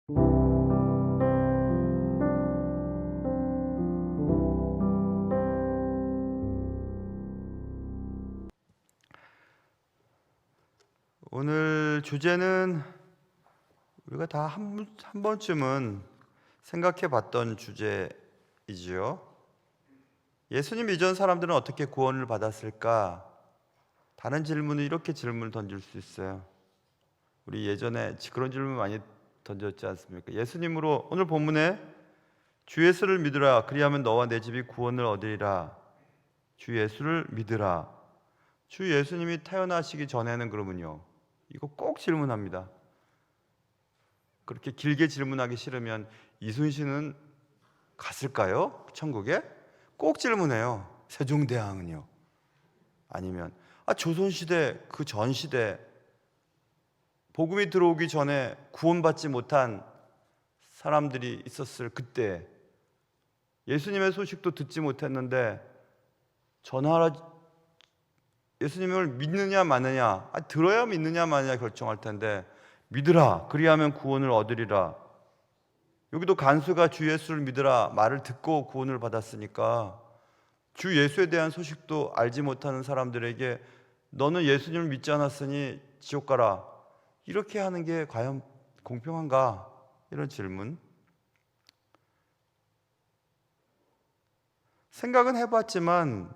오늘 주제는 우리가 다 한 번쯤은 생각해 봤던 주제이지요. 예수님 이전 사람들은 어떻게 구원을 받았을까? 다른 질문은 이렇게 질문을 던질 수 있어요. 우리 예전에 그런 질문 많이 던졌지 않습니까? 예수님으로 오늘 본문에 주 예수를 믿으라 그리하면 너와 내 집이 구원을 얻으리라. 주 예수를 믿으라. 주 예수님이 태어나시기 전에는 그러면요, 이거 꼭 질문합니다. 그렇게 길게 질문하기 싫으면 이순신은 갔을까요? 천국에? 꼭 질문해요. 세종대왕은요? 아니면 조선시대 그 전시대 복음이 들어오기 전에 구원받지 못한 사람들이 있었을 그때 예수님의 소식도 듣지 못했는데 예수님을 믿느냐 마느냐, 들어야 믿느냐 마느냐 결정할 텐데 믿으라 그리하면 구원을 얻으리라. 여기도 간수가 주 예수를 믿으라 말을 듣고 구원을 받았으니까 주 예수에 대한 소식도 알지 못하는 사람들에게 너는 예수님을 믿지 않았으니 지옥 가라, 이렇게 하는 게 과연 공평한가? 이런 질문. 생각은 해봤지만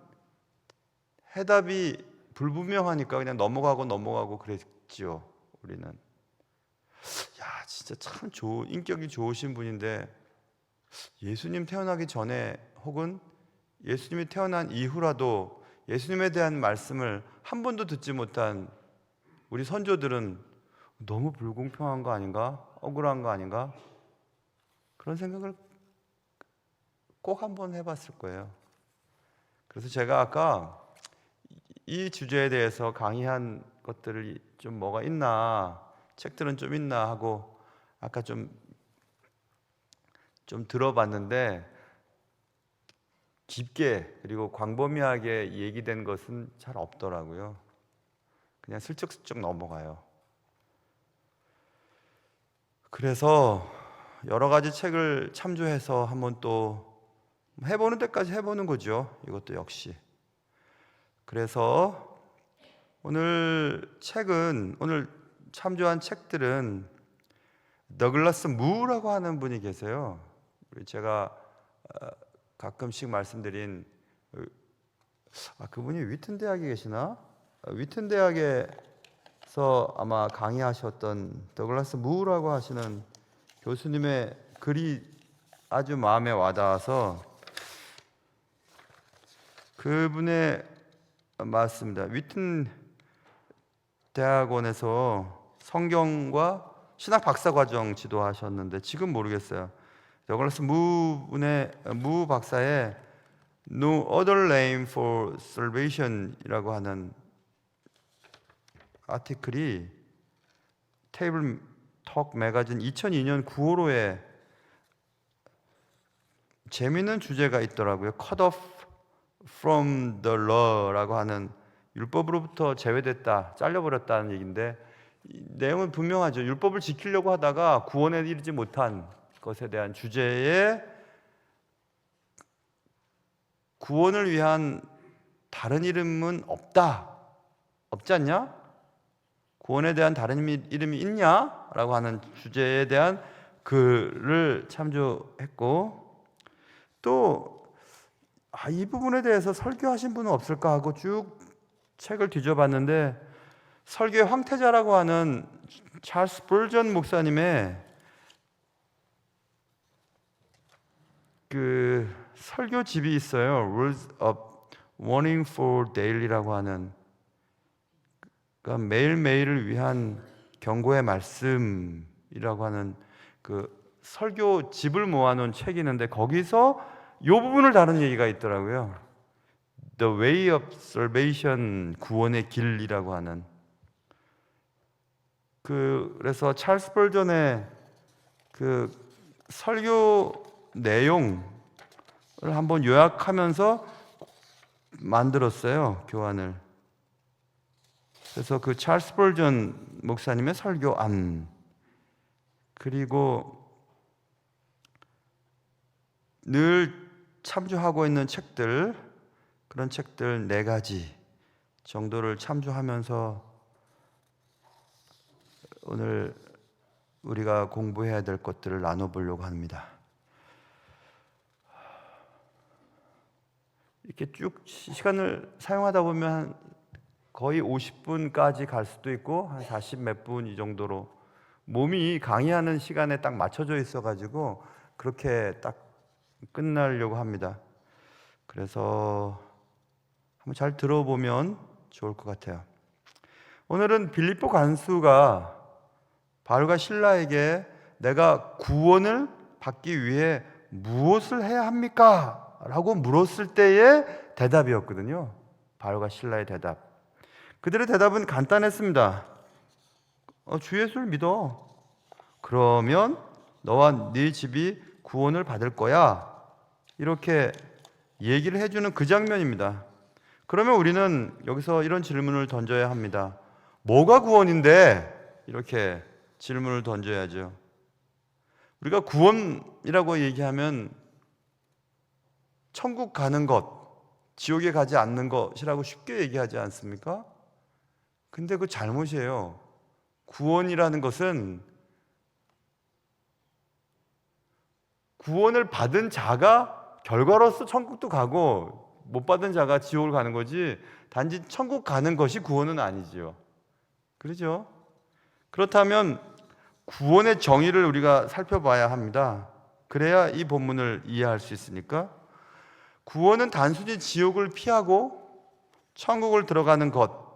해답이 불분명하니까 그냥 넘어가고 그랬지요. 우리는 진짜 참 인격이 좋으신 분인데 예수님 태어나기 전에 혹은 예수님이 태어난 이후라도 예수님에 대한 말씀을 한 번도 듣지 못한 우리 선조들은 너무 불공평한 거 아닌가? 억울한 거 아닌가? 그런 생각을 꼭 한번 해봤을 거예요. 그래서 제가 아까 이 주제에 대해서 강의한 것들이 좀 뭐가 있나, 책들은 좀 있나 하고 아까 좀 들어봤는데 깊게 그리고 광범위하게 얘기된 것은 잘 없더라고요. 그냥 슬쩍슬쩍 넘어가요. 그래서 여러 가지 책을 참조해서 한번 또 해보는 데까지 해보는 거죠. 이것도 역시. 그래서 오늘 참조한 책들은 더글라스 무라고 하는 분이 계세요. 제가 가끔씩 말씀드린 그분이 위튼 대학에 계시나? 위튼 대학에서 아마 강의하셨던 더글라스 무라고 하시는 교수님의 글이 아주 마음에 와닿아서 그분의 맞습니다. 위튼 대학원에서 성경과 신학 박사 과정 지도하셨는데 지금 모르겠어요. 더글라스 무 박사의 No Other Name for Salvation이라고 하는 아티클이 테이블 톡 매거진 2002년 9월호에 재미있는 주제가 있더라고요. Cut off from the law라고 하는, 율법으로부터 제외됐다, 잘려버렸다는 얘기인데 내용은 분명하죠. 율법을 지키려고 하다가 구원에 이르지 못한 것에 대한 주제에 구원을 위한 다른 이름은 없지 않냐? 구원에 대한 다른 이름이 있냐? 라고 하는 주제에 대한 글을 참조했고, 또 이 부분에 대해서 설교하신 분은 없을까 하고 쭉 책을 뒤져봤는데 설교의 황태자라고 하는 찰스 스펄전 목사님의 그 설교집이 있어요. Words of Warning for Daily라고 하는, 그러니까 매일매일을 위한 경고의 말씀이라고 하는 그 설교집을 모아놓은 책이 있는데 거기서 이 부분을 다룬 얘기가 있더라고요. The Way of Salvation, 구원의 길이라고 하는. 그래서 찰스 스펄전의 그 설교 내용을 한번 요약하면서 만들었어요, 교환을. 그래서 그 찰스 스펄전 목사님의 설교안, 그리고 늘 참조하고 있는 책들, 그런 책들 4가지 정도를 참조하면서 오늘 우리가 공부해야 될 것들을 나눠보려고 합니다. 이렇게 쭉 시간을 사용하다 보면 거의 50분까지 갈 수도 있고 한 40 몇 분 이 정도로 몸이 강의하는 시간에 딱 맞춰져 있어가지고 그렇게 딱 끝나려고 합니다. 그래서 한번 잘 들어보면 좋을 것 같아요. 오늘은 빌립보 간수가 바울과 실라에게 내가 구원을 받기 위해 무엇을 해야 합니까? 라고 물었을 때의 대답이었거든요. 바울과 실라의 대답. 그들의 대답은 간단했습니다. 주 예수를 믿어. 그러면 너와 네 집이 구원을 받을 거야. 이렇게 얘기를 해주는 그 장면입니다. 그러면 우리는 여기서 이런 질문을 던져야 합니다. 뭐가 구원인데? 이렇게 질문을 던져야죠. 우리가 구원이라고 얘기하면 천국 가는 것, 지옥에 가지 않는 것이라고 쉽게 얘기하지 않습니까? 근데 그 잘못이에요. 구원이라는 것은 구원을 받은 자가 결과로서 천국도 가고 못 받은 자가 지옥을 가는 거지, 단지 천국 가는 것이 구원은 아니지요. 그렇죠? 그렇다면 구원의 정의를 우리가 살펴봐야 합니다. 그래야 이 본문을 이해할 수 있으니까. 구원은 단순히 지옥을 피하고 천국을 들어가는 것,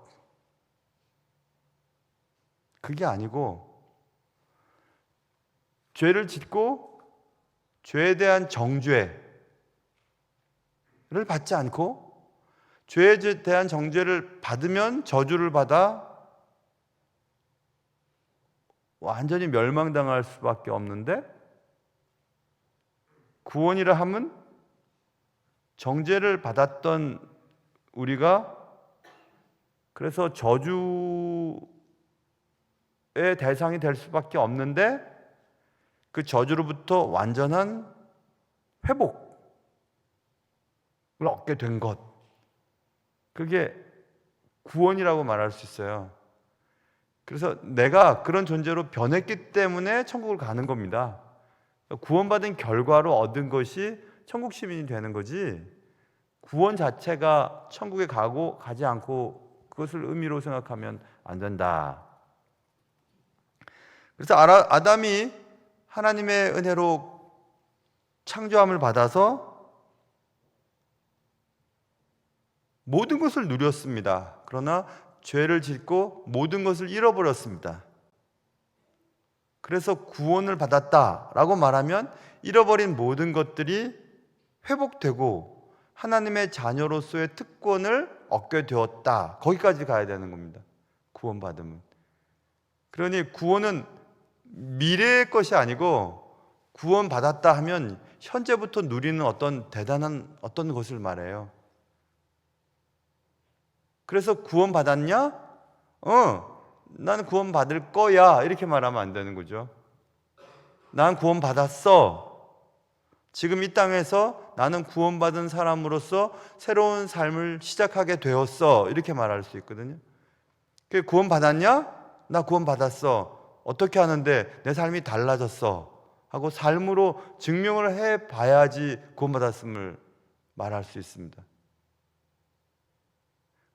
그게 아니고 죄를 짓고 죄에 대한 정죄를 받지 않고 죄에 대한 정죄를 받으면 저주를 받아 완전히 멸망당할 수밖에 없는데, 구원이라 함은 정죄를 받았던 우리가 그래서 저주의 대상이 될 수밖에 없는데 그 저주로부터 완전한 회복을 얻게 된 것, 그게 구원이라고 말할 수 있어요. 그래서 내가 그런 존재로 변했기 때문에 천국을 가는 겁니다. 구원받은 결과로 얻은 것이 천국 시민이 되는 거지, 구원 자체가 천국에 가지 않고 그것을 의미로 생각하면 안 된다. 그래서 아담이 하나님의 은혜로 창조함을 받아서 모든 것을 누렸습니다. 그러나 죄를 짓고 모든 것을 잃어버렸습니다. 그래서 구원을 받았다라고 말하면 잃어버린 모든 것들이 회복되고 하나님의 자녀로서의 특권을 얻게 되었다. 거기까지 가야 되는 겁니다. 구원받음은. 그러니 구원은 미래의 것이 아니고 구원받았다 하면 현재부터 누리는 어떤 대단한 어떤 것을 말해요. 그래서 구원받았냐? 나는 구원받을 거야. 이렇게 말하면 안 되는 거죠. 난 구원받았어. 지금 이 땅에서 나는 구원받은 사람으로서 새로운 삶을 시작하게 되었어. 이렇게 말할 수 있거든요. 구원받았냐? 나 구원받았어. 어떻게 하는데 내 삶이 달라졌어. 하고 삶으로 증명을 해봐야지 구원받았음을 말할 수 있습니다.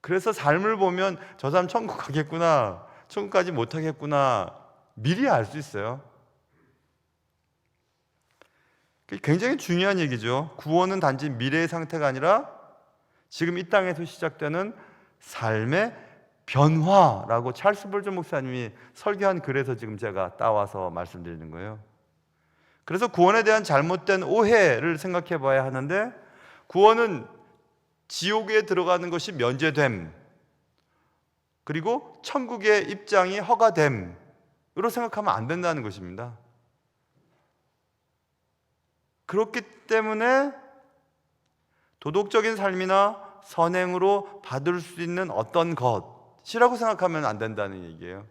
그래서 삶을 보면 저 사람 천국 가겠구나, 천국까지 못하겠구나, 미리 알 수 있어요. 굉장히 중요한 얘기죠. 구원은 단지 미래의 상태가 아니라 지금 이 땅에서 시작되는 삶의 변화라고 찰스 볼전 목사님이 설교한 글에서 지금 제가 따와서 말씀드리는 거예요. 그래서 구원에 대한 잘못된 오해를 생각해 봐야 하는데, 구원은 지옥에 들어가는 것이 면제됨, 그리고 천국의 입장이 허가됨으로 생각하면 안 된다는 것입니다. 그렇기 때문에 도덕적인 삶이나 선행으로 받을 수 있는 어떤 것이라고 생각하면 안 된다는 얘기예요.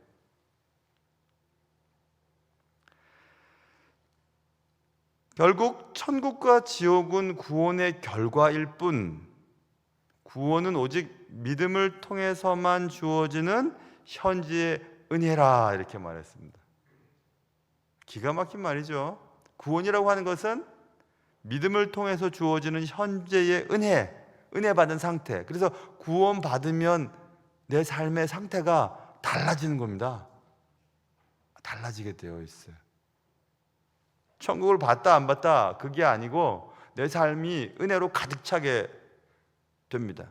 결국 천국과 지옥은 구원의 결과일 뿐, 구원은 오직 믿음을 통해서만 주어지는 현지의 은혜라, 이렇게 말했습니다. 기가 막힌 말이죠. 구원이라고 하는 것은 믿음을 통해서 주어지는 현재의 은혜 받은 상태. 그래서 구원 받으면 내 삶의 상태가 달라지는 겁니다. 달라지게 되어 있어요. 천국을 받다 안 받다 그게 아니고 내 삶이 은혜로 가득 차게 됩니다.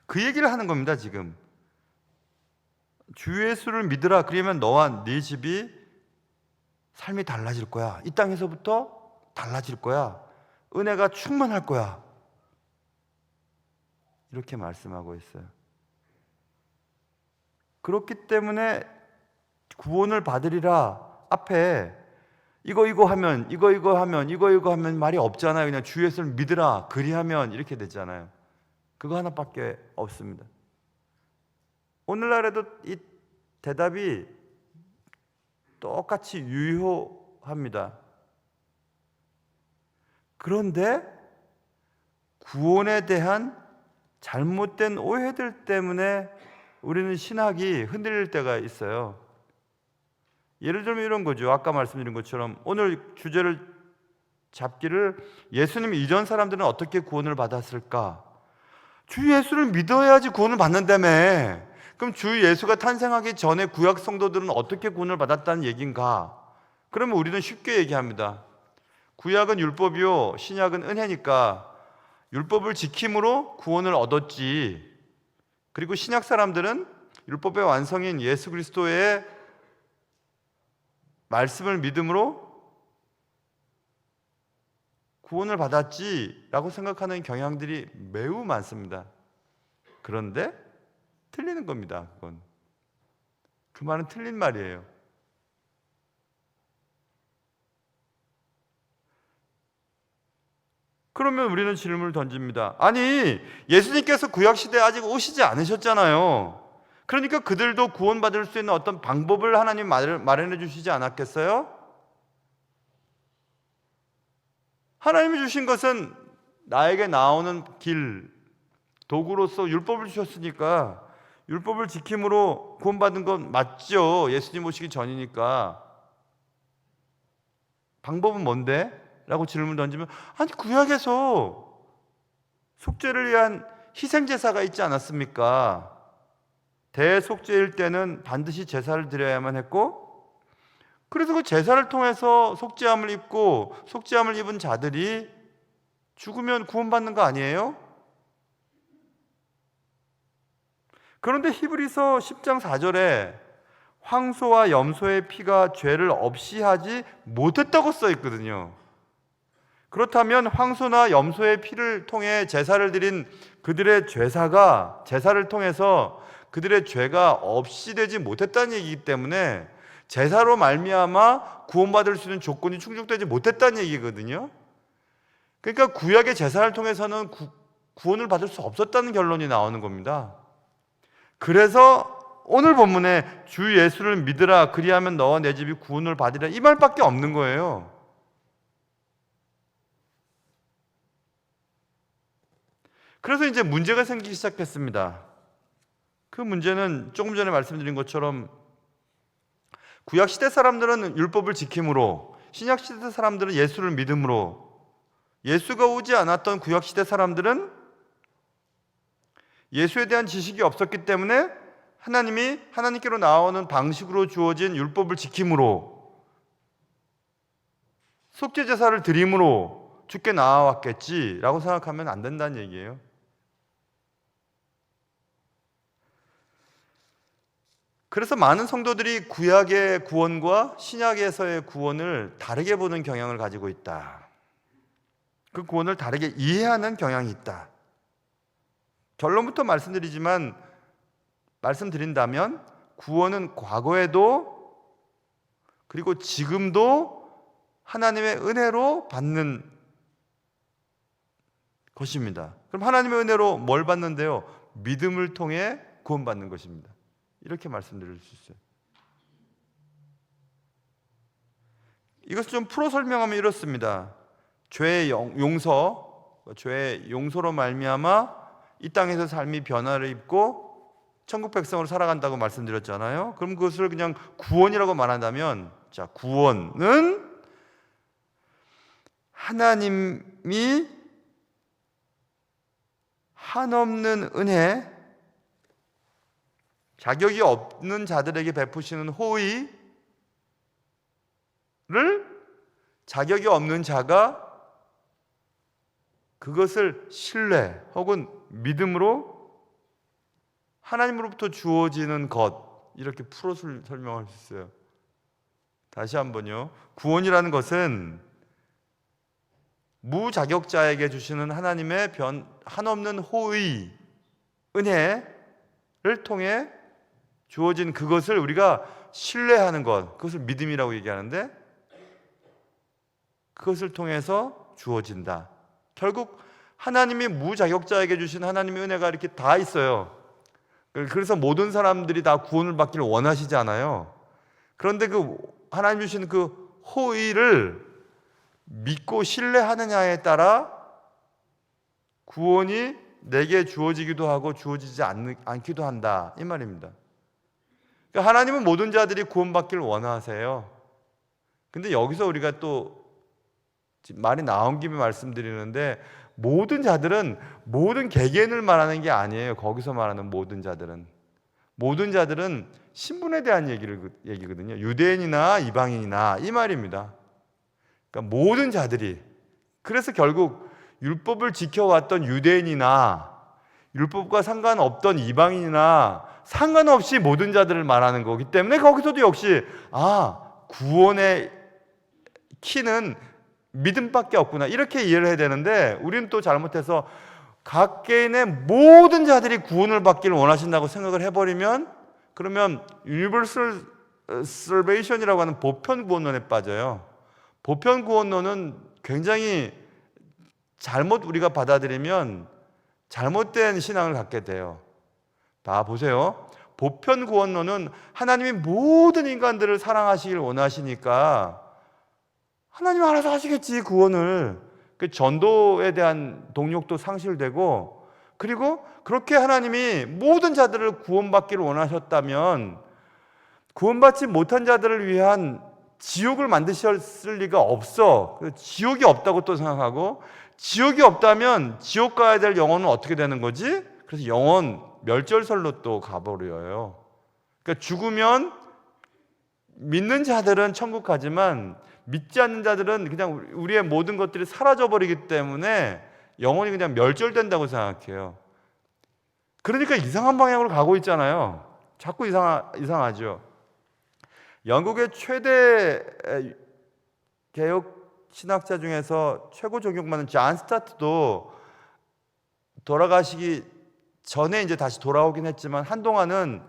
그 얘기를 하는 겁니다. 지금 주 예수를 믿으라, 그러면 너와 네 집이 삶이 달라질 거야. 이 땅에서부터 달라질 거야. 은혜가 충만할 거야. 이렇게 말씀하고 있어요. 그렇기 때문에 구원을 받으리라 앞에 이거 하면 말이 없잖아요. 그냥 주 예수를 믿으라 그리하면 이렇게 되잖아요. 그거 하나밖에 없습니다. 오늘날에도 이 대답이 똑같이 유효합니다. 그런데 구원에 대한 잘못된 오해들 때문에 우리는 신학이 흔들릴 때가 있어요. 예를 들면 이런 거죠. 아까 말씀드린 것처럼 오늘 주제를 잡기를 예수님 이전 사람들은 어떻게 구원을 받았을까? 주 예수를 믿어야지 구원을 받는다며. 그럼 주 예수가 탄생하기 전에 구약 성도들은 어떻게 구원을 받았다는 얘기인가? 그러면 우리는 쉽게 얘기합니다. 구약은 율법이요, 신약은 은혜니까 율법을 지킴으로 구원을 얻었지. 그리고 신약 사람들은 율법의 완성인 예수 그리스도의 말씀을 믿음으로 구원을 받았지라고 생각하는 경향들이 매우 많습니다. 그런데 틀리는 겁니다. 그건. 그 말은 틀린 말이에요. 그러면 우리는 질문을 던집니다. 아니, 예수님께서 구약시대에 아직 오시지 않으셨잖아요. 그러니까 그들도 구원받을 수 있는 어떤 방법을 하나님 마련해 주시지 않았겠어요? 하나님이 주신 것은 나에게 나오는 길, 도구로서 율법을 주셨으니까 율법을 지킴으로 구원받은 건 맞죠. 예수님 오시기 전이니까. 방법은 뭔데? 라고 질문 던지면, 아니 구약에서 속죄를 위한 희생제사가 있지 않았습니까? 대속죄일 때는 반드시 제사를 드려야만 했고, 그래서 그 제사를 통해서 속죄함을 입고 속죄함을 입은 자들이 죽으면 구원받는 거 아니에요? 그런데 히브리서 10장 4절에 황소와 염소의 피가 죄를 없이 하지 못했다고 써 있거든요. 그렇다면 황소나 염소의 피를 통해 제사를 드린 그들의 제사를 통해서 그들의 죄가 없이 되지 못했다는 얘기이기 때문에 제사로 말미암아 구원받을 수 있는 조건이 충족되지 못했다는 얘기거든요. 그러니까 구약의 제사를 통해서는 구원을 받을 수 없었다는 결론이 나오는 겁니다. 그래서 오늘 본문에 주 예수를 믿으라 그리하면 너와 내 집이 구원을 받으리라 이 말밖에 없는 거예요. 그래서 이제 문제가 생기기 시작했습니다. 그 문제는 조금 전에 말씀드린 것처럼 구약시대 사람들은 율법을 지킴으로, 신약시대 사람들은 예수를 믿음으로, 예수가 오지 않았던 구약시대 사람들은 예수에 대한 지식이 없었기 때문에 하나님께로 나오는 방식으로 주어진 율법을 지킴으로, 속죄제사를 드림으로 주께 나아왔겠지라고 생각하면 안 된다는 얘기예요. 그래서 많은 성도들이 구약의 구원과 신약에서의 구원을 다르게 보는 경향을 가지고 있다. 그 구원을 다르게 이해하는 경향이 있다. 결론부터 말씀드린다면 구원은 과거에도 그리고 지금도 하나님의 은혜로 받는 것입니다. 그럼 하나님의 은혜로 뭘 받는데요? 믿음을 통해 구원받는 것입니다. 이렇게 말씀드릴 수 있어요. 이것을 좀 풀어 설명하면 이렇습니다. 죄의 용서로 말미암아 이 땅에서 삶이 변화를 입고 천국 백성으로 살아간다고 말씀드렸잖아요. 그럼 그것을 그냥 구원이라고 말한다면, 자, 구원은 하나님이 한없는 은혜, 자격이 없는 자들에게 베푸시는 호의를 자격이 없는 자가 그것을 신뢰 혹은 믿음으로 하나님으로부터 주어지는 것, 이렇게 풀어 설명할 수 있어요. 다시 한번요. 구원이라는 것은 무자격자에게 주시는 하나님의 한없는 호의, 은혜를 통해 주어진 그것을 우리가 신뢰하는 것, 그것을 믿음이라고 얘기하는데, 그것을 통해서 주어진다. 결국 하나님이 무자격자에게 주신 하나님의 은혜가 이렇게 다 있어요. 그래서 모든 사람들이 다 구원을 받기를 원하시지 않아요. 그런데 그 하나님 주신 그 호의를 믿고 신뢰하느냐에 따라 구원이 내게 주어지기도 하고 주어지지 않기도 한다, 이 말입니다. 그러니까 하나님은 모든 자들이 구원받기를 원하세요. 근데 여기서 우리가 또 말이 나온 김에 말씀드리는데, 모든 자들은 모든 개개인을 말하는 게 아니에요. 거기서 말하는 모든 자들은 신분에 대한 얘기거든요. 유대인이나 이방인이나, 이 말입니다. 그러니까 모든 자들이, 그래서 결국 율법을 지켜왔던 유대인이나 율법과 상관없던 이방인이나 상관없이 모든 자들을 말하는 거기 때문에 거기서도 역시 구원의 키는 믿음밖에 없구나, 이렇게 이해를 해야 되는데, 우리는 또 잘못해서 각 개인의 모든 자들이 구원을 받기를 원하신다고 생각을 해버리면, 그러면 유니버설 살베이션이라고 하는 보편 구원론에 빠져요. 보편 구원론은 굉장히 잘못 우리가 받아들이면 잘못된 신앙을 갖게 돼요. 봐 보세요. 보편 구원론은 하나님이 모든 인간들을 사랑하시길 원하시니까 하나님이 알아서 하시겠지, 구원을. 그 전도에 대한 동력도 상실되고, 그리고 그렇게 하나님이 모든 자들을 구원받기를 원하셨다면 구원받지 못한 자들을 위한 지옥을 만드셨을 리가 없어. 지옥이 없다고 또 생각하고, 지옥이 없다면 지옥 가야 될 영혼은 어떻게 되는 거지? 그래서 영혼 멸절설로 또 가버려요. 그러니까 죽으면 믿는 자들은 천국 가지만 믿지 않는 자들은 그냥 우리의 모든 것들이 사라져버리기 때문에 영혼이 그냥 멸절된다고 생각해요. 그러니까 이상한 방향으로 가고 있잖아요. 자꾸 이상하죠. 영국의 최대 개혁 신학자 중에서 최고 존경받는 존 스타트도 돌아가시기 전에 이제 다시 돌아오긴 했지만, 한동안은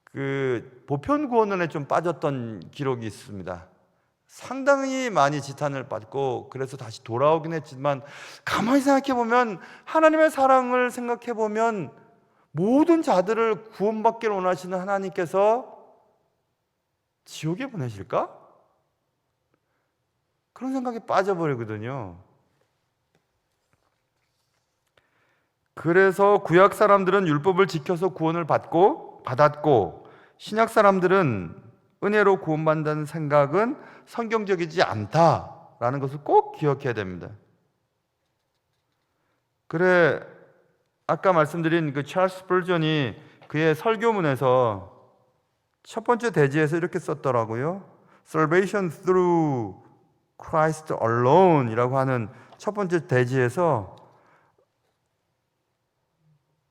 그 보편 구원론에 좀 빠졌던 기록이 있습니다. 상당히 많이 지탄을 받고, 그래서 다시 돌아오긴 했지만, 가만히 생각해 보면, 하나님의 사랑을 생각해 보면, 모든 자들을 구원받기를 원하시는 하나님께서 지옥에 보내실까? 그런 생각에 빠져버리거든요. 그래서 구약 사람들은 율법을 지켜서 구원을 받았고, 신약 사람들은 은혜로 구원받는다는 생각은 성경적이지 않다라는 것을 꼭 기억해야 됩니다. 그래, 아까 말씀드린 그 찰스 스펄전이 그의 설교문에서 첫 번째 대지에서 이렇게 썼더라고요. Salvation through Christ alone 이라고 하는 첫 번째 대지에서,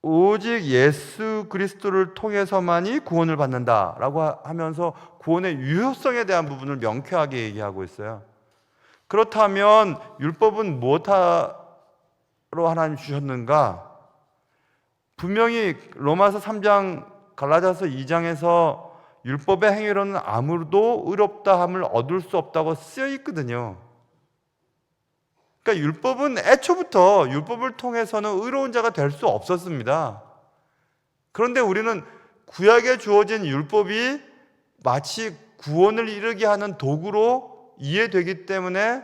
오직 예수 그리스도를 통해서만이 구원을 받는다라고 하면서 구원의 유효성에 대한 부분을 명쾌하게 얘기하고 있어요. 그렇다면 율법은 무엇하러 하나님 주셨는가? 분명히 로마서 3장, 갈라디아서 2장에서 율법의 행위로는 아무도 의롭다함을 얻을 수 없다고 쓰여 있거든요. 그러니까 율법은 애초부터 율법을 통해서는 의로운 자가 될 수 없었습니다. 그런데 우리는 구약에 주어진 율법이 마치 구원을 이루게 하는 도구로 이해되기 때문에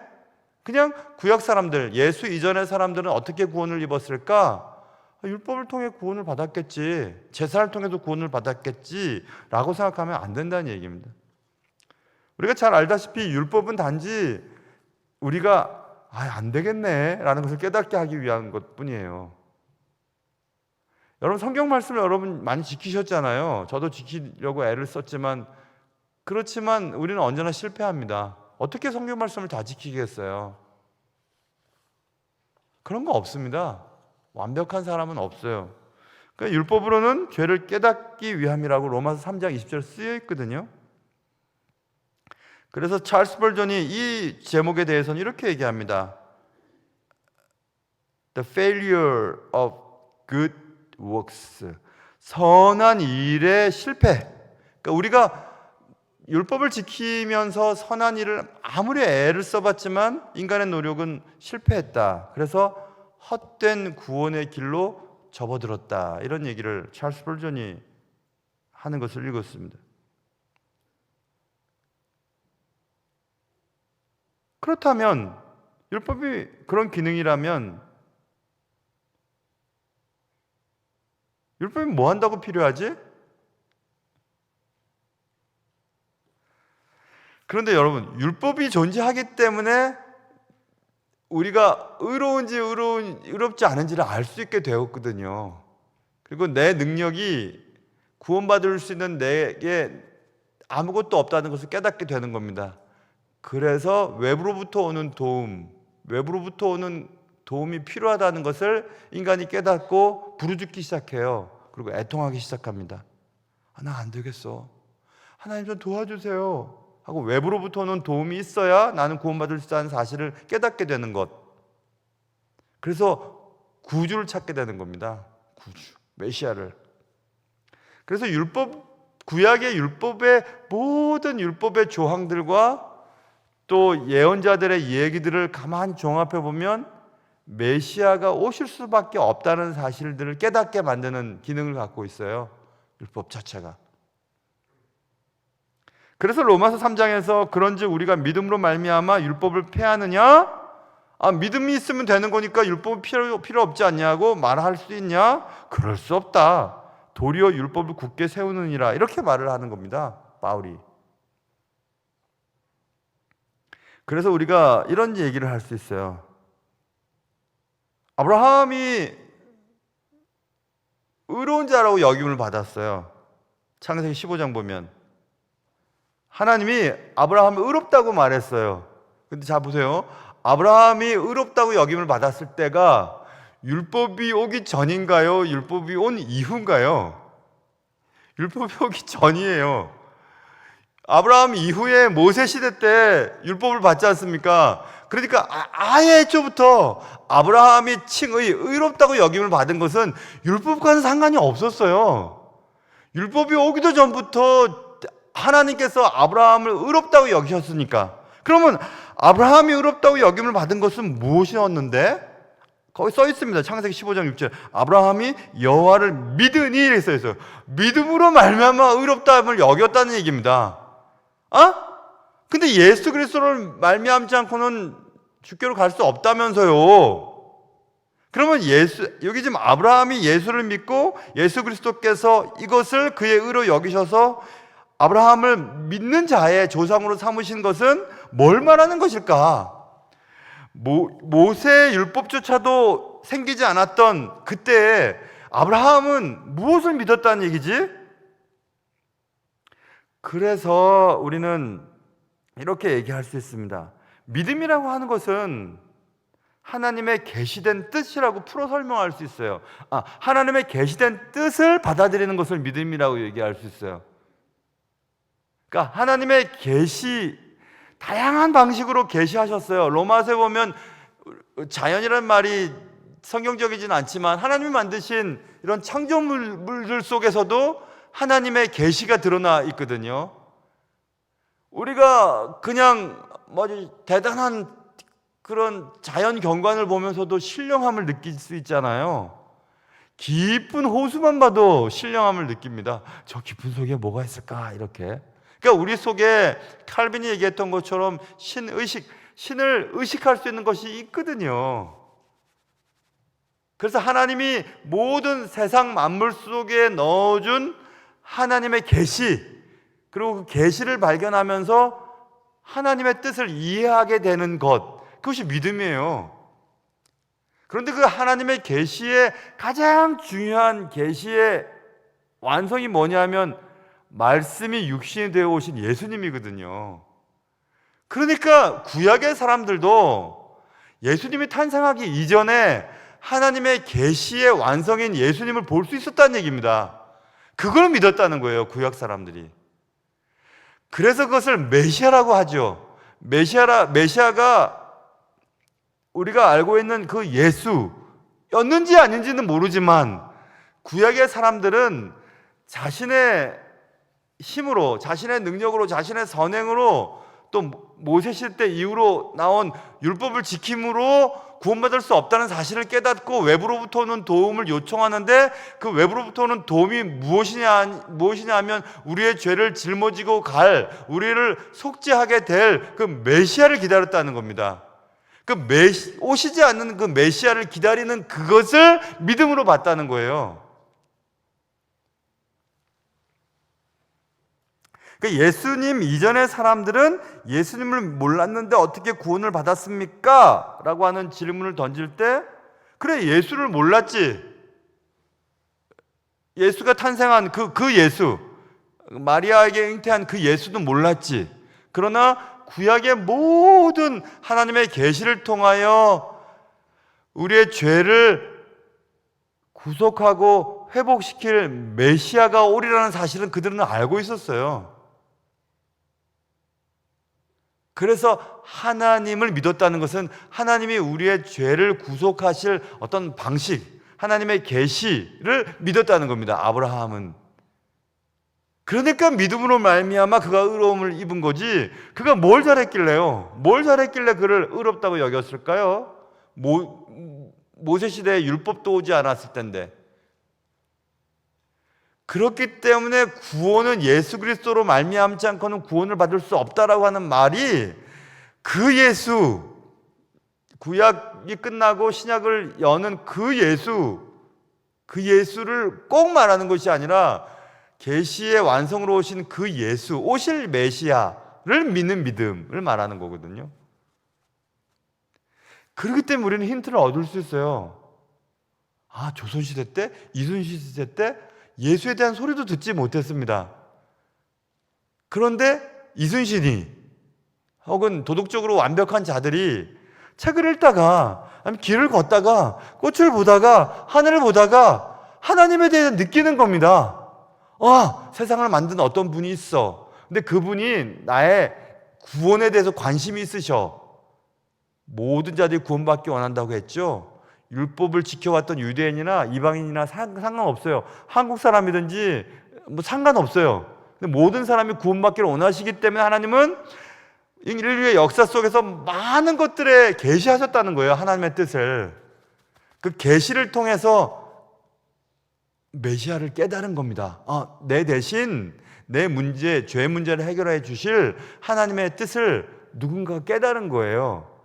그냥 구약 사람들, 예수 이전의 사람들은 어떻게 구원을 입었을까? 율법을 통해 구원을 받았겠지, 제사를 통해서 구원을 받았겠지 라고 생각하면 안 된다는 얘기입니다. 우리가 잘 알다시피 율법은 단지 우리가 안 되겠네 라는 것을 깨닫게 하기 위한 것뿐이에요. 여러분, 성경 말씀을 여러분 많이 지키셨잖아요. 저도 지키려고 애를 썼지만, 그렇지만 우리는 언제나 실패합니다. 어떻게 성경 말씀을 다 지키겠어요? 그런 거 없습니다. 완벽한 사람은 없어요. 그러니까 율법으로는 죄를 깨닫기 위함이라고 로마서 3장 20절 쓰여 있거든요. 그래서 찰스 스펄전이 이 제목에 대해서는 이렇게 얘기합니다. The failure of good works. 선한 일의 실패. 그러니까 우리가 율법을 지키면서 선한 일을 아무리 애를 써봤지만 인간의 노력은 실패했다. 그래서 헛된 구원의 길로 접어들었다. 이런 얘기를 찰스 스펄전이 하는 것을 읽었습니다. 그렇다면 율법이 그런 기능이라면 율법이 뭐 한다고 필요하지? 그런데 여러분, 율법이 존재하기 때문에 우리가 의로운지 의롭지 않은지를 알 수 있게 되었거든요. 그리고 내 능력이 구원받을 수 있는 내게 아무것도 없다는 것을 깨닫게 되는 겁니다. 그래서 외부로부터 오는 도움이 필요하다는 것을 인간이 깨닫고 부르짖기 시작해요. 그리고 애통하기 시작합니다. 나 안 되겠어. 하나님 좀 도와주세요 하고 외부로부터 오는 도움이 있어야 나는 구원받을 수 있다는 사실을 깨닫게 되는 것. 그래서 구주를 찾게 되는 겁니다. 구주, 메시아를. 그래서 구약의 율법의 모든 율법의 조항들과 또 예언자들의 얘기들을 가만히 종합해 보면 메시아가 오실 수밖에 없다는 사실들을 깨닫게 만드는 기능을 갖고 있어요. 율법 자체가. 그래서 로마서 3장에서 그런즉 우리가 믿음으로 말미암아 율법을 폐하느냐? 믿음이 있으면 되는 거니까 율법은 필요 없지 않냐고 말할 수 있냐? 그럴 수 없다. 도리어 율법을 굳게 세우느니라. 이렇게 말을 하는 겁니다, 바울이. 그래서 우리가 이런 얘기를 할 수 있어요. 아브라함이 의로운 자라고 여김을 받았어요. 창세기 15장 보면 하나님이 아브라함을 의롭다고 말했어요. 근데 자 보세요. 아브라함이 의롭다고 여김을 받았을 때가 율법이 오기 전인가요? 율법이 온 이후인가요? 율법이 오기 전이에요. 아브라함 이후에 모세 시대 때 율법을 받지 않습니까? 그러니까 아예 애초부터 아브라함이 칭의 의롭다고 여김을 받은 것은 율법과는 상관이 없었어요. 율법이 오기도 전부터 하나님께서 아브라함을 의롭다고 여기셨으니까. 그러면 아브라함이 의롭다고 여김을 받은 것은 무엇이었는데? 거기 써 있습니다. 창세기 15장 6절. 아브라함이 여호와를 믿으니 이렇게 써 있어요. 믿음으로 말미암아 의롭다함을 여겼다는 얘기입니다. 근데 예수 그리스도를 말미암지 않고는 주께로 갈 수 없다면서요. 그러면 여기 지금 아브라함이 예수를 믿고 예수 그리스도께서 이것을 그의 의로 여기셔서 아브라함을 믿는 자의 조상으로 삼으신 것은 뭘 말하는 것일까? 모세의 율법조차도 생기지 않았던 그때 아브라함은 무엇을 믿었다는 얘기지? 그래서 우리는 이렇게 얘기할 수 있습니다. 믿음이라고 하는 것은 하나님의 계시된 뜻이라고 풀어 설명할 수 있어요. 하나님의 계시된 뜻을 받아들이는 것을 믿음이라고 얘기할 수 있어요. 그러니까 하나님의 계시, 다양한 방식으로 계시하셨어요. 로마서에 보면 자연이라는 말이 성경적이진 않지만 하나님이 만드신 이런 창조물들 속에서도 하나님의 계시가 드러나 있거든요. 우리가 그냥 대단한 그런 자연 경관을 보면서도 신령함을 느낄 수 있잖아요. 깊은 호수만 봐도 신령함을 느낍니다. 저 깊은 속에 뭐가 있을까? 이렇게. 그러니까 우리 속에 칼빈이 얘기했던 것처럼 신을 의식할 수 있는 것이 있거든요. 그래서 하나님이 모든 세상 만물 속에 넣어준 하나님의 계시, 그리고 그 계시를 발견하면서 하나님의 뜻을 이해하게 되는 것, 그것이 믿음이에요. 그런데 그 하나님의 계시의 가장 중요한 계시의 완성이 뭐냐면 말씀이 육신이 되어 오신 예수님이거든요. 그러니까 구약의 사람들도 예수님이 탄생하기 이전에 하나님의 계시의 완성인 예수님을 볼 수 있었다는 얘기입니다. 그걸 믿었다는 거예요, 구약 사람들이. 그래서 그것을 메시아라고 하죠. 메시아가 우리가 알고 있는 그 예수였는지 아닌지는 모르지만 구약의 사람들은 자신의 힘으로, 자신의 능력으로, 자신의 선행으로, 또 모세 시대 이후로 나온 율법을 지킴으로 구원받을 수 없다는 사실을 깨닫고 외부로부터 오는 도움을 요청하는데, 그 외부로부터 오는 도움이 무엇이냐 하면 우리의 죄를 짊어지고 우리를 속죄하게 될 그 메시아를 기다렸다는 겁니다. 오시지 않는 그 메시아를 기다리는 그것을 믿음으로 봤다는 거예요. 그러니까 예수님 이전의 사람들은 예수님을 몰랐는데 어떻게 구원을 받았습니까? 라고 하는 질문을 던질 때, 그래, 예수를 몰랐지. 예수가 탄생한 그 예수, 마리아에게 잉태한 그 예수도 몰랐지. 그러나 구약의 모든 하나님의 계시를 통하여 우리의 죄를 구속하고 회복시킬 메시아가 오리라는 사실은 그들은 알고 있었어요. 그래서 하나님을 믿었다는 것은 하나님이 우리의 죄를 구속하실 어떤 방식, 하나님의 계시를 믿었다는 겁니다. 아브라함은. 그러니까 믿음으로 말미암아 그가 의로움을 입은 거지, 그가 뭘 잘했길래요? 뭘 잘했길래 그를 의롭다고 여겼을까요? 모세 시대에 율법도 오지 않았을 텐데. 그렇기 때문에 구원은 예수 그리스도로 말미암지 않고는 구원을 받을 수 없다라고 하는 말이, 그 예수, 구약이 끝나고 신약을 여는 그 예수를 꼭 말하는 것이 아니라 계시의 완성으로 오신 그 예수, 오실 메시아를 믿는 믿음을 말하는 거거든요. 그렇기 때문에 우리는 힌트를 얻을 수 있어요. 아, 조선시대 때, 이순신시대 때 예수에 대한 소리도 듣지 못했습니다. 그런데 이순신이 혹은 도덕적으로 완벽한 자들이 책을 읽다가, 아니면 길을 걷다가, 꽃을 보다가, 하늘을 보다가 하나님에 대해 느끼는 겁니다. 세상을 만든 어떤 분이 있어. 근데 그분이 나의 구원에 대해서 관심이 있으셔. 모든 자들이 구원받기 원한다고 했죠. 율법을 지켜왔던 유대인이나 이방인이나 상관없어요. 한국 사람이든지 상관없어요. 근데 모든 사람이 구원받기를 원하시기 때문에 하나님은 인류의 역사 속에서 많은 것들에 계시하셨다는 거예요. 하나님의 뜻을. 그 계시를 통해서 메시아를 깨달은 겁니다. 내 대신 내 죄 문제를 해결해 주실 하나님의 뜻을 누군가가 깨달은 거예요.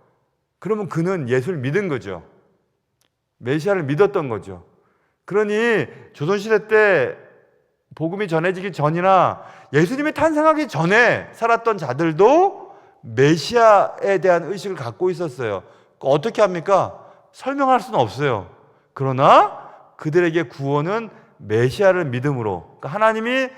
그러면 그는 예수를 믿은 거죠. 메시아를 믿었던 거죠. 그러니 조선시대 때 복음이 전해지기 전이나 예수님이 탄생하기 전에 살았던 자들도 메시아에 대한 의식을 갖고 있었어요. 어떻게 합니까? 설명할 수는 없어요. 그러나 그들에게 구원은 메시아를 믿음으로, 그러니까 하나님이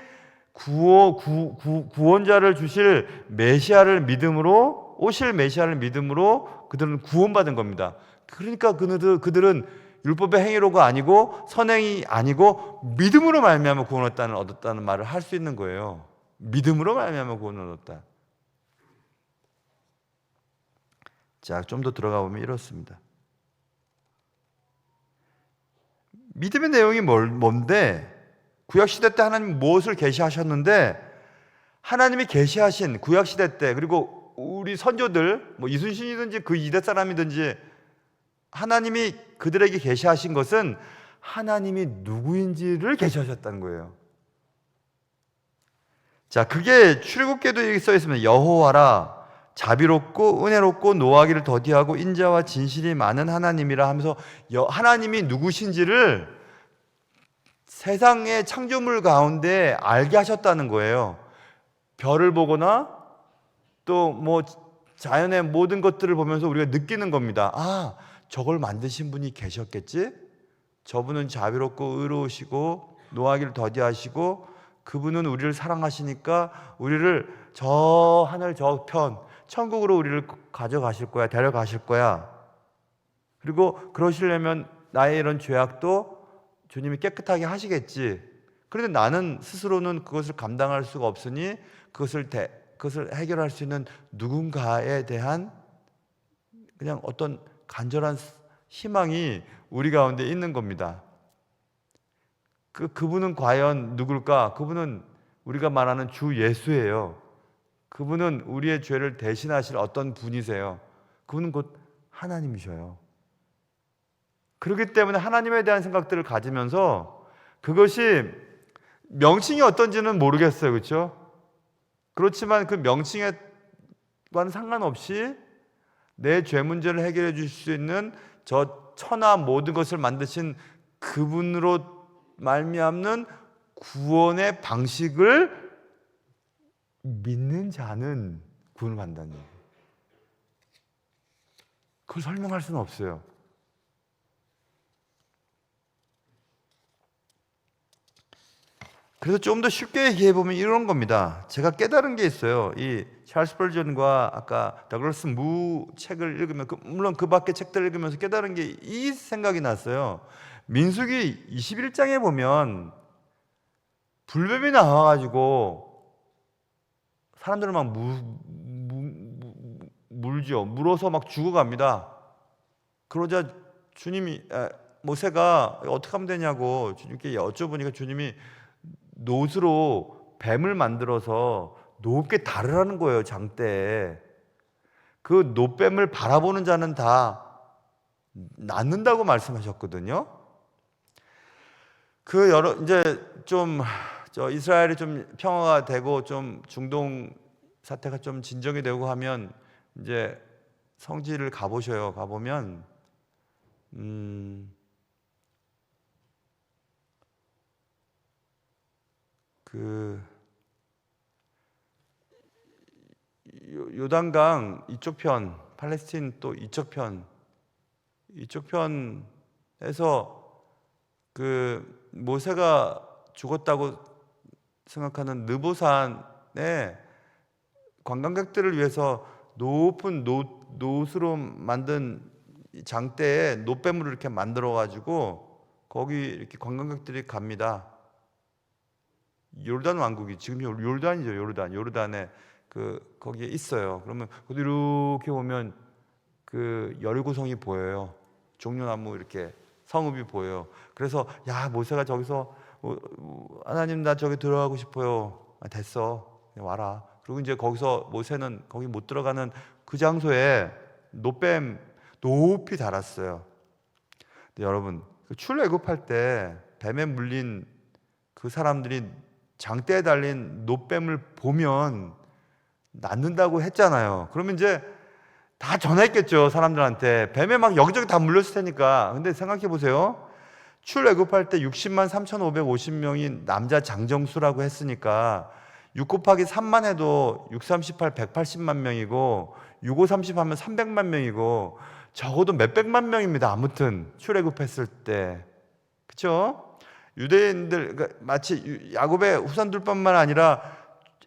구원자를 주실 메시아를 믿음으로, 오실 메시아를 믿음으로 그들은 구원받은 겁니다. 그러니까 그들은 율법의 행위로가 아니고 선행이 아니고 믿음으로 말미암아 구원을 얻었다는 말을 할 수 있는 거예요. 믿음으로 말미암아 구원을 얻었다. 자, 좀 더 들어가 보면 이렇습니다. 믿음의 내용이 뭔데? 구약시대 때 하나님 무엇을 계시하셨는데, 하나님이 계시하신 구약시대 때, 그리고 우리 선조들, 이순신이든지 그 이대 사람이든지 하나님이 그들에게 계시하신 것은 하나님이 누구인지를 계시하셨다는 거예요. 자, 그게 출애굽기에도 써 있습니다. 여호와라 자비롭고 은혜롭고 노하기를 더디하고 인자와 진실이 많은 하나님이라 하면서 하나님이 누구신지를 세상의 창조물 가운데 알게 하셨다는 거예요. 별을 보거나 또 뭐 자연의 모든 것들을 보면서 우리가 느끼는 겁니다. 아, 저걸 만드신 분이 계셨겠지? 저분은 자비롭고 의로우시고 노하기를 더디하시고 그분은 우리를 사랑하시니까 우리를 저 하늘 저편 천국으로 우리를 가져가실 거야, 데려가실 거야. 그리고 그러시려면 나의 이런 죄악도 주님이 깨끗하게 하시겠지. 그런데 나는 스스로는 그것을 감당할 수가 없으니 그것을 해결할 수 있는 누군가에 대한 그냥 어떤 간절한 희망이 우리 가운데 있는 겁니다. 그분은 과연 누굴까? 그분은 우리가 말하는 주 예수예요. 그분은 우리의 죄를 대신하실 어떤 분이세요. 그분은 곧 하나님이셔요. 그렇기 때문에 하나님에 대한 생각들을 가지면서 그것이 명칭이 어떤지는 모르겠어요. 그렇죠? 그렇지만 그 명칭과는 상관없이 내 죄 문제를 해결해 주실 수 있는 저 천하 모든 것을 만드신 그분으로 말미암는 구원의 방식을 믿는 자는 구원을 받는다는 얘기예요. 그걸 설명할 수는 없어요. 그래서 좀 더 쉽게 얘기해 보면 이런 겁니다. 제가 깨달은 게 있어요. 이 찰스 스펄전과 아까 더글라스 무 책을 읽으면 물론 그 밖에 책들을 읽으면서 깨달은 게 이 생각이 났어요. 민수기 21장에 보면 불뱀이 나와가지고 사람들을 막 물죠. 물어서 막 죽어갑니다. 그러자 모세가 어떻게 하면 되냐고 주님께 여쭤보니까 주님이 놋으로 뱀을 만들어서 높게 다르라는 거예요. 장대에. 그 놋뱀을 바라보는 자는 다 낫는다고 말씀하셨거든요. 이제 좀 이스라엘이 좀 평화가 되고 좀 중동 사태가 좀 진정이 되고 하면 이제 성지를 가보셔요. 가보면 요단강 이쪽 편, 팔레스틴 또 이쪽 편에서 모세가 죽었다고 생각하는 느보산에 관광객들을 위해서 높은 놋으로 만든 장대에 놋뱀을 이렇게 만들어 가지고 거기 이렇게 관광객들이 갑니다. 요르단 왕국이 지금 요르단이죠. 요르단에 거기에 있어요. 그러면 거기 이렇게 보면 여리고성이 보여요. 종려나무 이렇게 성읍이 보여요. 그래서 모세가 저기서 하나님 나 저기 들어가고 싶어요. 됐어. 그냥 와라. 그리고 이제 거기서 모세는 거기 못 들어가는 그 장소에 놋뱀 높이 달았어요. 근데 여러분 출애굽할 때 뱀에 물린 그 사람들이 장대에 달린 놋뱀을 보면 낫는다고 했잖아요. 그러면 이제 다 전했겠죠. 사람들한테. 뱀에 막 여기저기 다 물렸을 테니까. 근데 생각해 보세요. 출애굽할 때 60만 3,550명이 남자 장정수라고 했으니까 6 곱하기 3만 해도 6, 38, 180만 명이고 6, 5, 30 하면 300만 명이고 적어도 몇백만 명입니다. 아무튼 출애굽했을 때. 그렇죠? 유대인들 마치 야곱의 후손들뿐만 아니라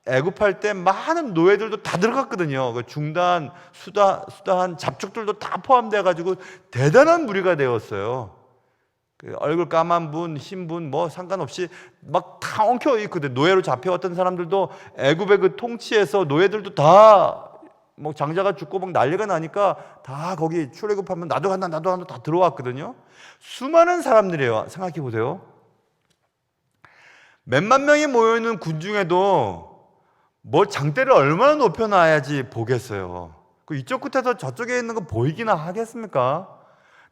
애굽할 때 많은 노예들도 다 들어갔거든요. 중단, 수다한 잡족들도 다 포함돼 가지고 대단한 무리가 되었어요. 얼굴 까만 분, 흰 분 뭐 상관없이 막 다 엉켜 있거든요. 노예로 잡혀왔던 사람들도 애굽의 통치에서 노예들도 다 뭐 장자가 죽고 막 난리가 나니까 다 거기 출애굽하면 나도 간다 다 들어왔거든요. 수많은 사람들이에요. 생각해 보세요. 몇만 명이 모여있는 군 중에도 장대를 얼마나 높여놔야지 보겠어요. 이쪽 끝에서 저쪽에 있는 거 보이기나 하겠습니까?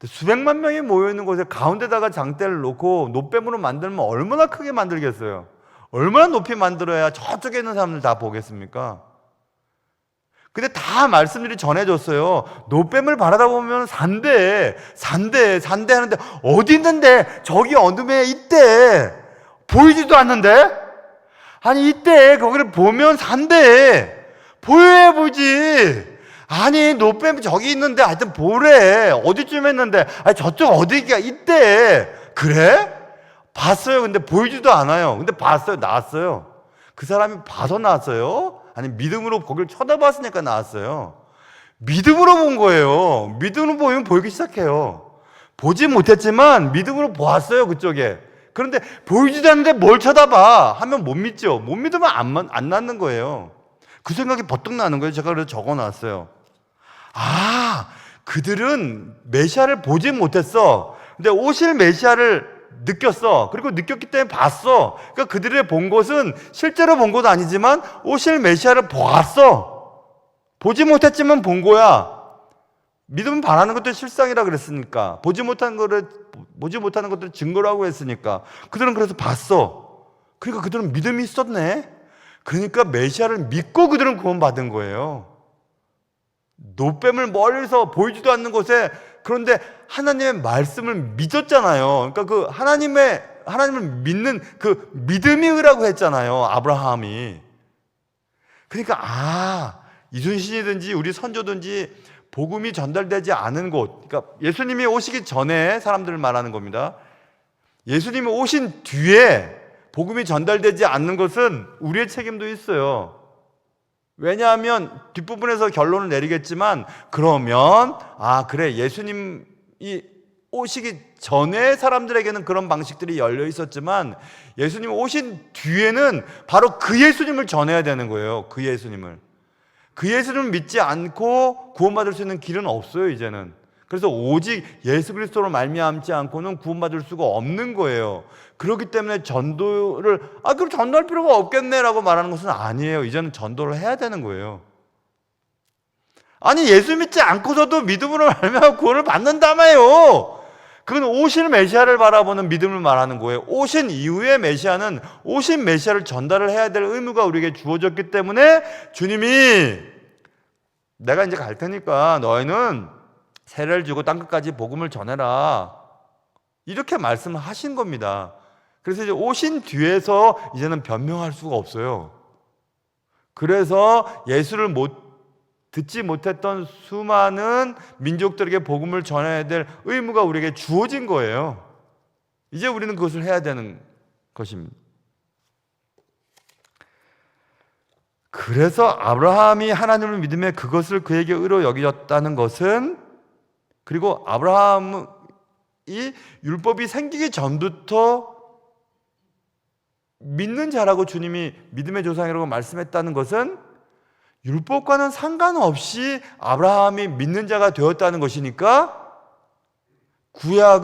수백만 명이 모여있는 곳에 가운데다가 장대를 놓고 놋뱀으로 만들면 얼마나 크게 만들겠어요. 얼마나 높이 만들어야 저쪽에 있는 사람들 다 보겠습니까? 근데 다 말씀들이 전해졌어요. 노뱀을 바라다 보면 산대 하는데 어디 있는데? 저기 어둠에 있대. 보이지도 않는데? 아니 있대. 거기를 보면 산대. 보여야 보지. 아니 노뱀이 저기 있는데 하여튼 보래. 어디쯤 했는데 아니 저쪽 어디가 있대. 그래? 봤어요. 근데 보이지도 않아요. 근데 봤어요. 나왔어요. 그 사람이 봐서 나왔어요? 아니 믿음으로 거기를 쳐다봤으니까 나왔어요. 믿음으로 본 거예요. 믿음으로 보이면 보이기 시작해요. 보지 못했지만 믿음으로 보았어요. 그쪽에. 그런데 보이지도 않는데 뭘 쳐다봐 하면 못 믿죠. 못 믿으면 안 낫는 거예요. 그 생각이 버뜩 나는 거예요. 제가 그래서 적어놨어요. 아, 그들은 메시아를 보지 못했어. 근데 오실 메시아를 느꼈어. 그리고 느꼈기 때문에 봤어. 그러니까 그들의 본 것은 실제로 본 것도 아니지만 오실 메시아를 보았어. 보지 못했지만 본 거야. 믿음은 바라는 것도 실상이라 그랬으니까. 보지 못하는 것들 증거라고 했으니까. 그들은 그래서 봤어. 그러니까 그들은 믿음이 있었네. 그러니까 메시아를 믿고 그들은 구원받은 거예요. 노뱀을 멀리서 보이지도 않는 곳에, 그런데 하나님의 말씀을 믿었잖아요. 그러니까 그 하나님을 믿는 그 믿음이 의라고 했잖아요. 아브라함이. 그러니까 이순신이든지 우리 선조든지 복음이 전달되지 않은 곳, 그러니까 예수님이 오시기 전에 사람들을 말하는 겁니다. 예수님이 오신 뒤에 복음이 전달되지 않는 것은 우리의 책임도 있어요. 왜냐하면 뒷부분에서 결론을 내리겠지만, 그러면 그래, 예수님이 오시기 전에 사람들에게는 그런 방식들이 열려 있었지만 예수님 오신 뒤에는 바로 그 예수님을 전해야 되는 거예요. 그 예수님을 믿지 않고 구원받을 수 있는 길은 없어요, 이제는. 그래서 오직 예수 그리스도로 말미암지 않고는 구원받을 수가 없는 거예요. 그렇기 때문에 전도를 그럼 전도할 필요가 없겠네라고 말하는 것은 아니에요. 이제는 전도를 해야 되는 거예요. 아니 예수 믿지 않고서도 믿음으로 말미암아 구원을 받는다며요. 그건 오실 메시아를 바라보는 믿음을 말하는 거예요. 오신 이후의 메시아는 오신 메시아를 전달을 해야 될 의무가 우리에게 주어졌기 때문에 주님이 내가 이제 갈 테니까 너희는 세례를 주고 땅끝까지 복음을 전해라, 이렇게 말씀을 하신 겁니다. 그래서 이제 오신 뒤에서 이제는 변명할 수가 없어요. 그래서 예수를 듣지 못했던 수많은 민족들에게 복음을 전해야 될 의무가 우리에게 주어진 거예요. 이제 우리는 그것을 해야 되는 것입니다. 그래서 아브라함이 하나님을 믿음에 그것을 그에게 의로 여겨졌다는 것은, 그리고 아브라함이 율법이 생기기 전부터 믿는 자라고 주님이 믿음의 조상이라고 말씀했다는 것은 율법과는 상관없이 아브라함이 믿는 자가 되었다는 것이니까, 구약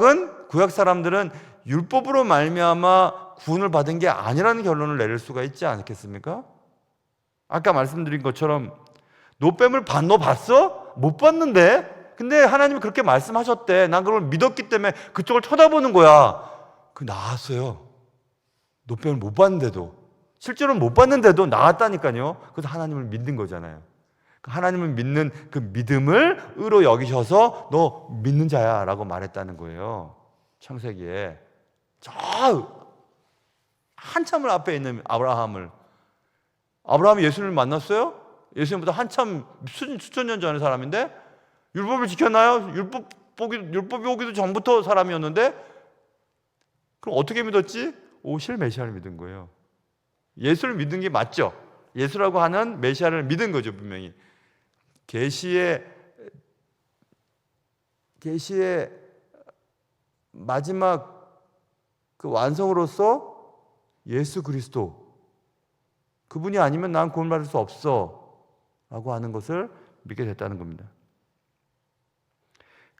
사람들은 율법으로 말미암아 구원을 받은 게 아니라는 결론을 내릴 수가 있지 않겠습니까? 아까 말씀드린 것처럼 노뱀을 너 봤어? 못 봤는데? 근데 하나님이 그렇게 말씀하셨대. 난 그걸 믿었기 때문에 그쪽을 쳐다보는 거야. 나왔어요. 노뱀을 못 봤는데도, 실제로 못 봤는데도 나왔다니까요. 그래서 하나님을 믿는 거잖아요. 하나님을 믿는 그 믿음을 의로 여기셔서 너 믿는 자야 라고 말했다는 거예요. 창세기에 저 한참을 앞에 있는 아브라함이 예수님을 만났어요? 예수님보다 한참 수천 년 전의 사람인데 율법을 지켰나요? 율법이 오기도 전부터 사람이었는데, 그럼 어떻게 믿었지? 오실 메시아를 믿은 거예요. 예수를 믿는 게 맞죠? 예수라고 하는 메시아를 믿은 거죠, 분명히. 계시의 마지막 그 완성으로서 예수 그리스도, 그분이 아니면 난 구원받을 수 없어 라고 하는 것을 믿게 됐다는 겁니다.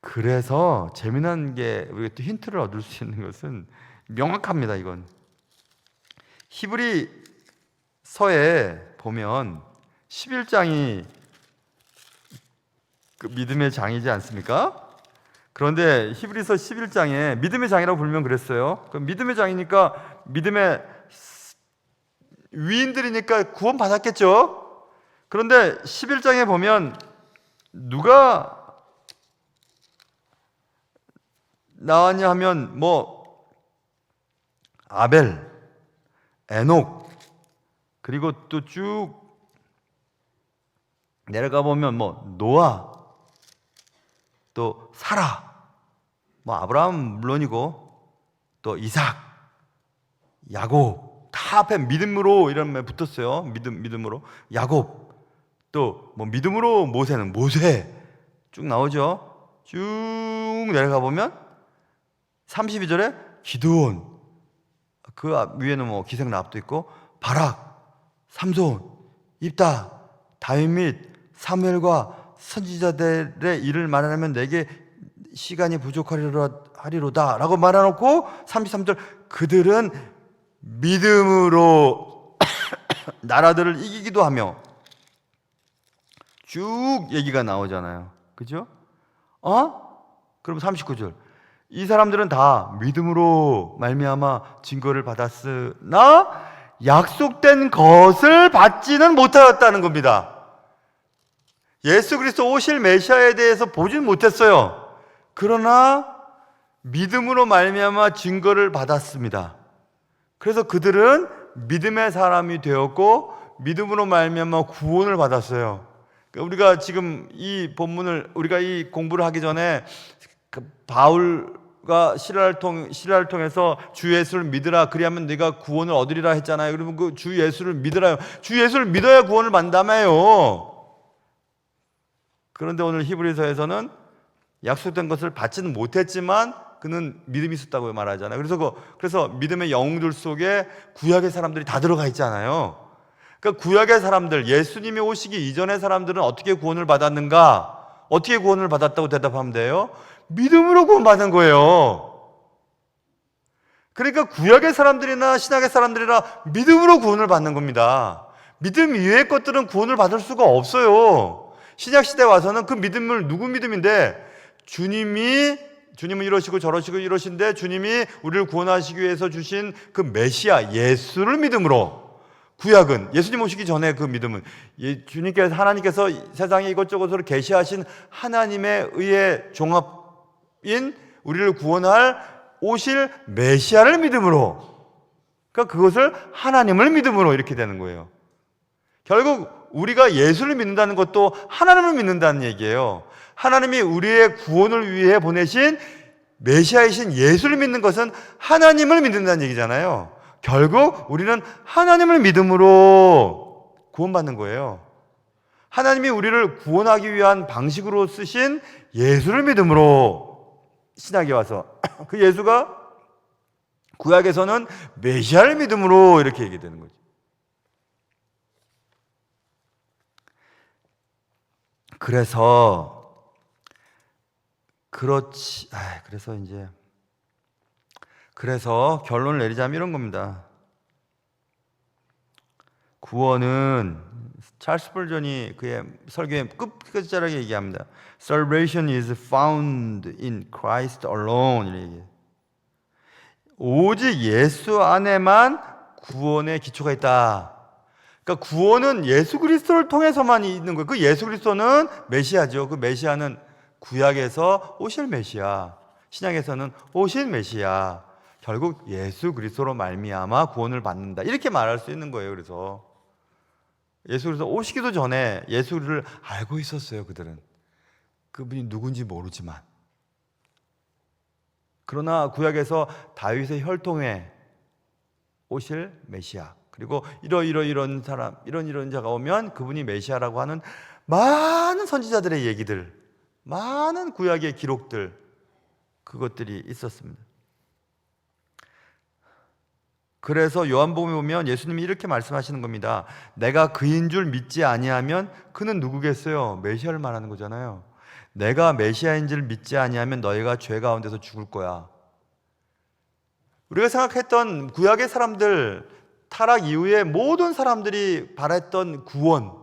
그래서 재미난 게, 우리가 또 힌트를 얻을 수 있는 것은 명확합니다. 이건 히브리서에 보면 11장이 그 믿음의 장이지 않습니까? 그런데 히브리서 11장에 믿음의 장이라고 불면 그랬어요. 그 믿음의 장이니까 믿음의 위인들이니까 구원 받았겠죠. 그런데 11장에 보면 누가 나왔냐 하면 아벨, 에녹, 그리고 또 쭉 내려가 보면 노아, 또 사라, 아브라함 물론이고 또 이삭, 야곱, 다 앞에 믿음으로 이런 말 붙었어요. 믿음으로 야곱, 또 믿음으로 모세는 모세 쭉 나오죠. 쭉 내려가 보면 32절에 기드온, 그 위에는 기생 라합도 있고 바락, 삼손, 입다, 다윗 및 사무엘과 선지자들의 일을 말하면 내게 시간이 부족하리로다 라고 말해놓고 33절 그들은 믿음으로 나라들을 이기기도 하며 쭉 얘기가 나오잖아요. 그죠? 그럼 39절 이 사람들은 다 믿음으로 말미암아 증거를 받았으나 약속된 것을 받지는 못하였다는 겁니다. 예수 그리스도 오실 메시아에 대해서 보진 못했어요. 그러나 믿음으로 말미암아 증거를 받았습니다. 그래서 그들은 믿음의 사람이 되었고 믿음으로 말미암아 구원을 받았어요. 우리가 지금 이 본문을 우리가 이 공부를 하기 전에 바울가 신라를 통해서 주 예수를 믿으라 그리하면 네가 구원을 얻으리라 했잖아요. 그러면 그 주 예수를 믿으라요. 주 예수를 믿어야 구원을 받는다며요. 그런데 오늘 히브리서에서는 약속된 것을 받지는 못했지만 그는 믿음이 있었다고 말하잖아요. 그래서 믿음의 영웅들 속에 구약의 사람들이 다 들어가 있잖아요. 그러니까 구약의 사람들, 예수님이 오시기 이전의 사람들은 어떻게 구원을 받았는가? 어떻게 구원을 받았다고 대답하면 돼요? 믿음으로 구원받은 거예요. 그러니까 구약의 사람들이나 신약의 사람들이나 믿음으로 구원을 받는 겁니다. 믿음 이외의 것들은 구원을 받을 수가 없어요. 신약시대 와서는 그 믿음을 누구 믿음인데 주님은 이러시고 저러시고 이러신데 주님이 우리를 구원하시기 위해서 주신 그 메시아 예수를 믿음으로 구약은 예수님 오시기 전에 그 믿음은 주님께서 하나님께서 세상에 이것저것으로 계시하신 하나님의 의의 종합인 우리를 구원할 오실 메시아를 믿음으로 그러니까 그것을 하나님을 믿음으로 이렇게 되는 거예요. 결국 우리가 예수를 믿는다는 것도 하나님을 믿는다는 얘기예요. 하나님이 우리의 구원을 위해 보내신 메시아이신 예수를 믿는 것은 하나님을 믿는다는 얘기잖아요. 결국 우리는 하나님을 믿음으로 구원받는 거예요. 하나님이 우리를 구원하기 위한 방식으로 쓰신 예수를 믿음으로 신약에 와서 그 예수가 구약에서는 메시아를 믿음으로 이렇게 얘기되는 거죠. 그래서 결론을 내리자면 이런 겁니다. 구원은 찰스 스펄전이 그의 설교에 끝자락에 얘기합니다. Salvation is found in Christ alone. 오직 예수 안에만 구원의 기초가 있다. 그러니까 구원은 예수 그리스도를 통해서만 있는 거예요. 그 예수 그리스도는 메시아죠. 그 메시아는 구약에서 오실 메시아, 신약에서는 오신 메시아. 결국 예수 그리스도로 말미암아 구원을 받는다. 이렇게 말할 수 있는 거예요. 그래서 예수 그리스도 오시기도 전에 예수를 알고 있었어요. 그들은 그분이 누군지 모르지만 그러나 구약에서 다윗의 혈통에 오실 메시아 그리고 이런 사람, 이런 자가 오면 그분이 메시아라고 하는 많은 선지자들의 얘기들, 많은 구약의 기록들, 그것들이 있었습니다. 그래서 요한복음에 보면 예수님이 이렇게 말씀하시는 겁니다. 내가 그인 줄 믿지 아니하면 그는 누구겠어요? 메시아를 말하는 거잖아요. 내가 메시아인 줄 믿지 아니하면 너희가 죄 가운데서 죽을 거야. 우리가 생각했던 구약의 사람들, 타락 이후에 모든 사람들이 바랬던 구원,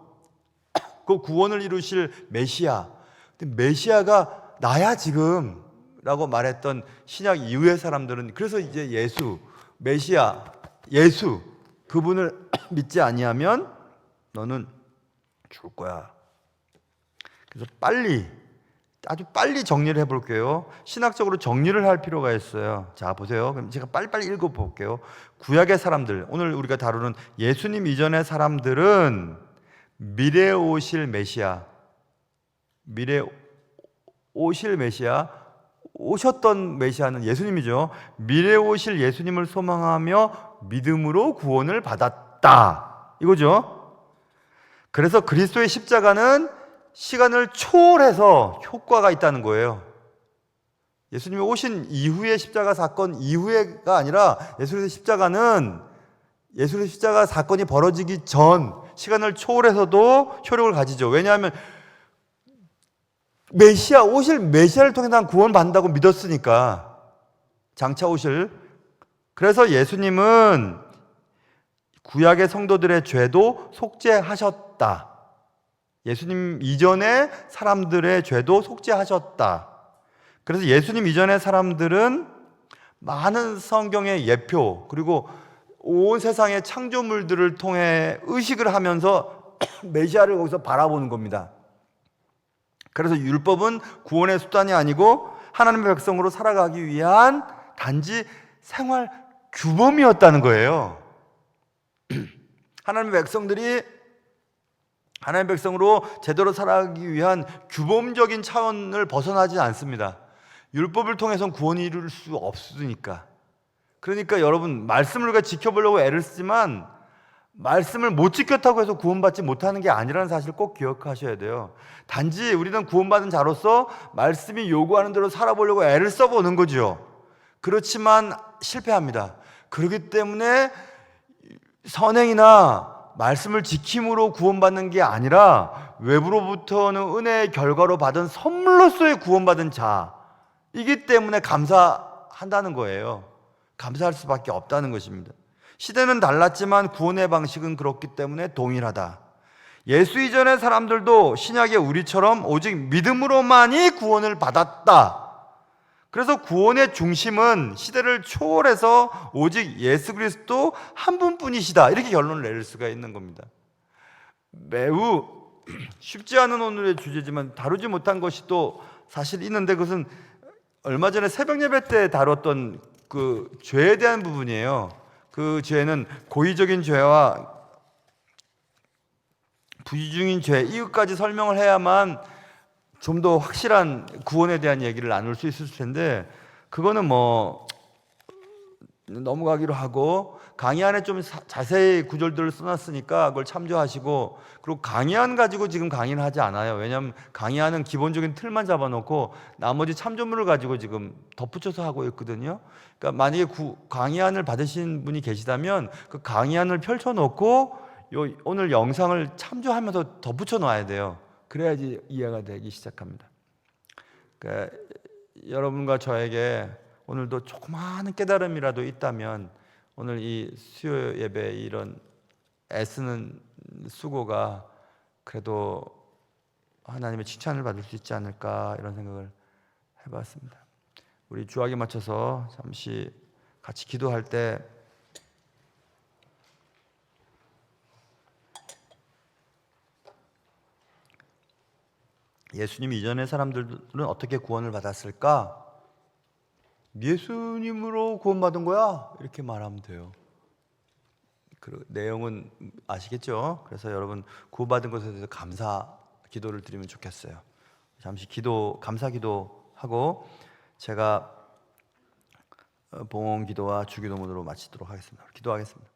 그 구원을 이루실 메시아. 근데 메시아가 나야 지금 라고 말했던 신약 이후의 사람들은 그래서 이제 예수, 메시아, 예수 그분을 믿지 아니하면 너는 죽을 거야. 그래서 아주 빨리 정리를 해볼게요. 신학적으로 정리를 할 필요가 있어요. 자, 보세요. 그럼 제가 빨리빨리 읽어볼게요. 구약의 사람들, 오늘 우리가 다루는 예수님 이전의 사람들은 미래에 오실 메시아, 오셨던 메시아는 예수님이죠. 미래에 오실 예수님을 소망하며 믿음으로 구원을 받았다, 이거죠. 그래서 그리스도의 십자가는 시간을 초월해서 효과가 있다는 거예요. 예수님이 오신 이후의 십자가 사건 이후가 아니라 예수의 십자가 사건이 벌어지기 전 시간을 초월해서도 효력을 가지죠. 왜냐하면 오실 메시아를 통해 난 구원받는다고 믿었으니까, 장차 오실. 그래서 예수님은 구약의 성도들의 죄도 속죄하셨다. 예수님 이전의 사람들의 죄도 속죄하셨다. 그래서 예수님 이전의 사람들은 많은 성경의 예표, 그리고 온 세상의 창조물들을 통해 의식을 하면서 메시아를 거기서 바라보는 겁니다. 그래서 율법은 구원의 수단이 아니고 하나님의 백성으로 살아가기 위한 단지 생활 규범이었다는 거예요. 하나님의 백성으로 제대로 살아가기 위한 규범적인 차원을 벗어나지 않습니다. 율법을 통해서는 구원을 이룰 수 없으니까. 그러니까 여러분, 말씀을 우리가 지켜보려고 애를 쓰지만 말씀을 못 지켰다고 해서 구원받지 못하는 게 아니라는 사실을 꼭 기억하셔야 돼요. 단지 우리는 구원받은 자로서 말씀이 요구하는 대로 살아보려고 애를 써보는 거죠. 그렇지만 실패합니다. 그렇기 때문에 선행이나 말씀을 지킴으로 구원받는 게 아니라 외부로부터는 은혜의 결과로 받은 선물로서의 구원받은 자이기 때문에 감사한다는 거예요. 감사할 수밖에 없다는 것입니다. 시대는 달랐지만 구원의 방식은 그렇기 때문에 동일하다. 예수 이전의 사람들도 신약의 우리처럼 오직 믿음으로만이 구원을 받았다. 그래서 구원의 중심은 시대를 초월해서 오직 예수 그리스도 한 분뿐이시다, 이렇게 결론을 내릴 수가 있는 겁니다. 매우 쉽지 않은 오늘의 주제지만 다루지 못한 것이 또 사실 있는데, 그것은 얼마 전에 새벽 예배 때 다뤘던 그 죄에 대한 부분이에요. 그 죄는 고의적인 죄와 부의중인 죄, 이것까지 설명을 해야만 좀 더 확실한 구원에 대한 얘기를 나눌 수 있을 텐데, 그거는 뭐 넘어가기로 하고, 강의 안에 좀 자세히 구절들을 써놨으니까 그걸 참조하시고, 그리고 강의안 가지고 지금 강의를 하지 않아요. 왜냐하면 강의안은 기본적인 틀만 잡아놓고 나머지 참조물을 가지고 지금 덧붙여서 하고 있거든요. 그러니까 만약에 강의안을 받으신 분이 계시다면 그 강의안을 펼쳐놓고 오늘 영상을 참조하면서 덧붙여 놔야 돼요. 그래야지 이해가 되기 시작합니다. 그러니까 여러분과 저에게 오늘도 조그마한 깨달음이라도 있다면 오늘 이 수요 예배 이런 애쓰는 수고가 그래도 하나님의 칭찬을 받을 수 있지 않을까, 이런 생각을 해봤습니다. 우리 주학에 맞춰서 잠시 같이 기도할 때 예수님 이전의 사람들은 어떻게 구원을 받았을까? 예수님으로 구원받은 거야, 이렇게 말하면 돼요. 그 내용은 아시겠죠? 그래서 여러분, 구원받은 것에 대해서 감사 기도를 드리면 좋겠어요. 잠시 감사 기도하고 제가 봉헌 기도와 주기도문으로 마치도록 하겠습니다. 기도하겠습니다.